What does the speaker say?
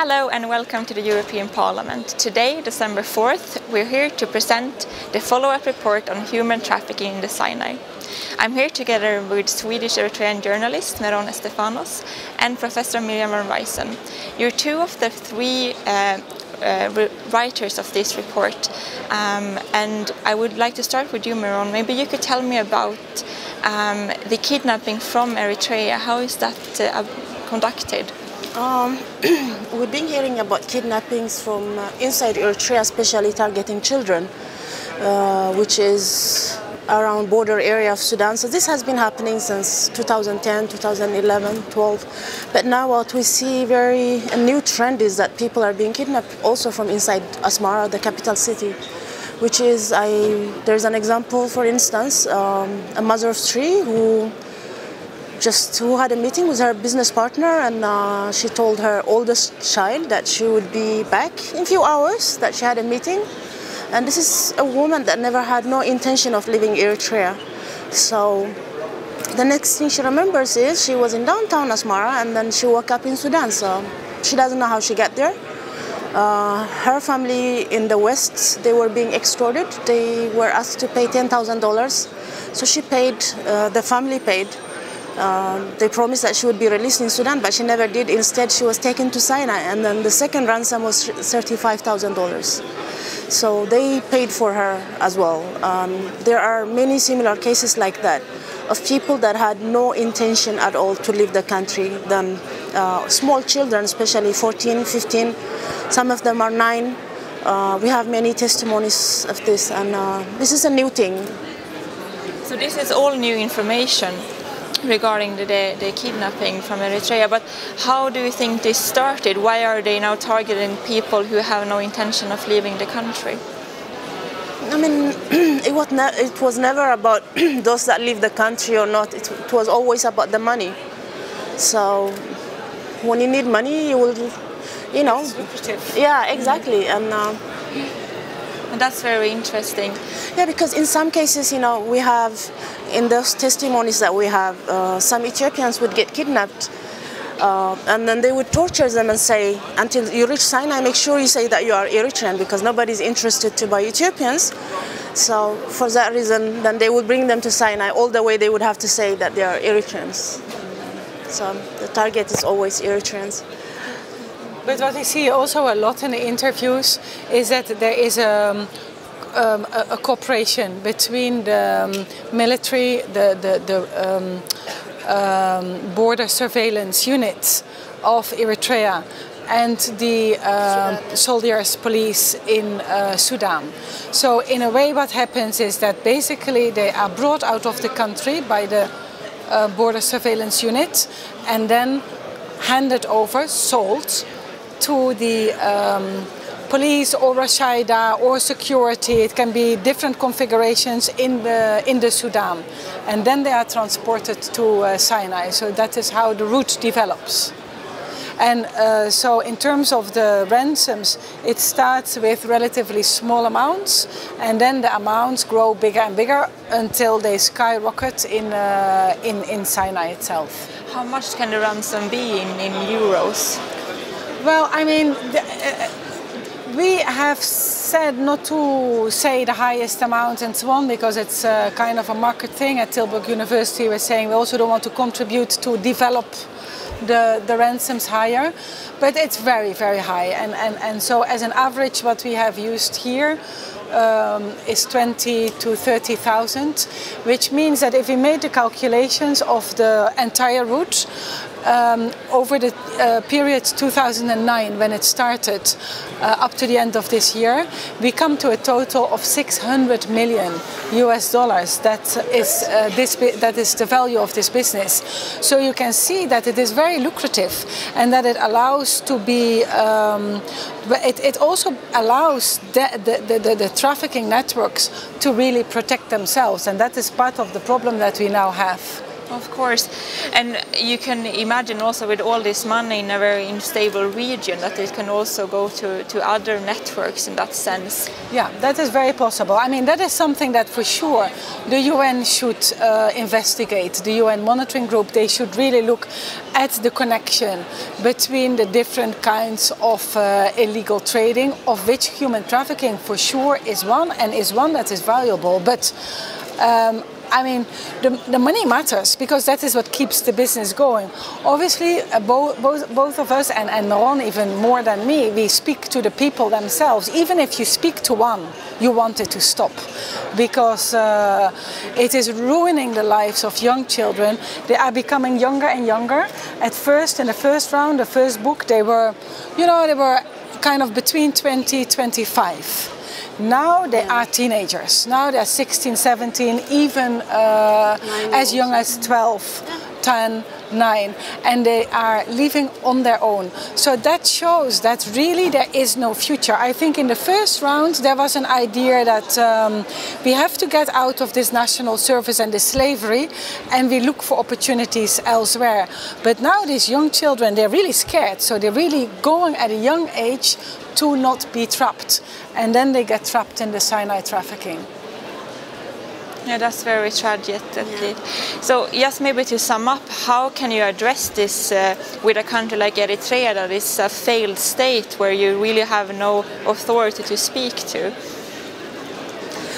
Hello and welcome to the European Parliament. Today, December 4th, we're here to present the follow-up report on human trafficking in the Sinai. I'm here together with Swedish Eritrean journalist Meron Estefanos and Professor Mirjam van Reisen. You're two of the three writers of this report, and I would like to start with you, Meron. Maybe you could tell me about the kidnapping from Eritrea. How is that conducted? We've been hearing about kidnappings from inside Eritrea, especially targeting children, which is around border area of Sudan. So this has been happening since 2010, 2011, 12. But now what we see a new trend is that people are being kidnapped also from inside Asmara, the capital city, which is, there's an example, for instance, a mother of three who had a meeting with her business partner, and she told her oldest child that she would be back in a few hours, that she had a meeting. And this is a woman that never had no intention of leaving Eritrea. So the next thing she remembers is she was in downtown Asmara and then she woke up in Sudan. So she doesn't know how she got there. Her family in the West, they were being extorted. They were asked to pay $10,000. So she paid, the family paid. They promised that she would be released in Sudan, but she never did. Instead, she was taken to Sinai, and then the second ransom was $35,000. So they paid for her as well. There are many similar cases like that of people that had no intention at all to leave the country. Then small children, especially 14, 15, some of them are 9. We have many testimonies of this, and this is a new thing. So this is all new information regarding the kidnapping from Eritrea, but how do you think this started? Why are they now targeting people who have no intention of leaving the country? I mean, it was never about those that leave the country or not. It was always about the money. So when you need money, you will, you know. It's lucrative. Yeah, exactly. And that's very interesting. Yeah, because in some cases, you know, we have, in those testimonies that we have, some Ethiopians would get kidnapped, and then they would torture them and say, until you reach Sinai, make sure you say that you are Eritrean, because nobody's interested to buy Ethiopians. So for that reason, then they would bring them to Sinai. All the way they would have to say that they are Eritreans. So the target is always Eritreans. But what I see also a lot in the interviews is that there is a cooperation between the military, the border surveillance units of Eritrea and the soldiers police in Sudan. So in a way what happens is that basically they are brought out of the country by the border surveillance unit and then handed over, sold to the police or Rashida or security. It can be different configurations in the Sudan, and then they are transported to Sinai. So that is how the route develops. And so in terms of the ransoms, it starts with relatively small amounts, and then the amounts grow bigger and bigger until they skyrocket in Sinai itself. How much can the ransom be in euros? Well, I mean, we have said not to say the highest amount and so on, because it's kind of a market thing. At Tilburg University, we're saying we also don't want to contribute to develop the ransoms higher, but it's very, very high. And so as an average, what we have used here is 20 to 30,000, which means that if we made the calculations of the entire route, over the period 2009, when it started, up to the end of this year, we come to a total of $600 million US. That is the value of this business. So you can see that it is very lucrative, and that it allows to be. It also allows the trafficking networks to really protect themselves, and that is part of the problem that we now have. Of course, and you can imagine also with all this money in a very unstable region that it can also go to other networks in that sense. Yeah, that is very possible. I mean, that is something that for sure the UN should investigate. The UN monitoring group, they should really look at the connection between the different kinds of illegal trading, of which human trafficking for sure is one, and is one that is valuable. But I mean, the money matters because that is what keeps the business going. Obviously, both of us, and Meron even more than me, we speak to the people themselves. Even if you speak to one, you want it to stop because it is ruining the lives of young children. They are becoming younger and younger. At first, in the first round, the first book, they were, you know, they were kind of between 20, 25. Now they are teenagers. Now they're 16, 17, even as young as 12, 10, 9, and they are living on their own. So that shows that really there is no future. I think in the first round there was an idea that we have to get out of this national service and this slavery, and we look for opportunities elsewhere. But now these young children, they're really scared, so they're really going at a young age to not be trapped, and then they get trapped in the Sinai trafficking. Yeah, that's very tragic. So just maybe to sum up, how can you address this with a country like Eritrea that is a failed state where you really have no authority to speak to?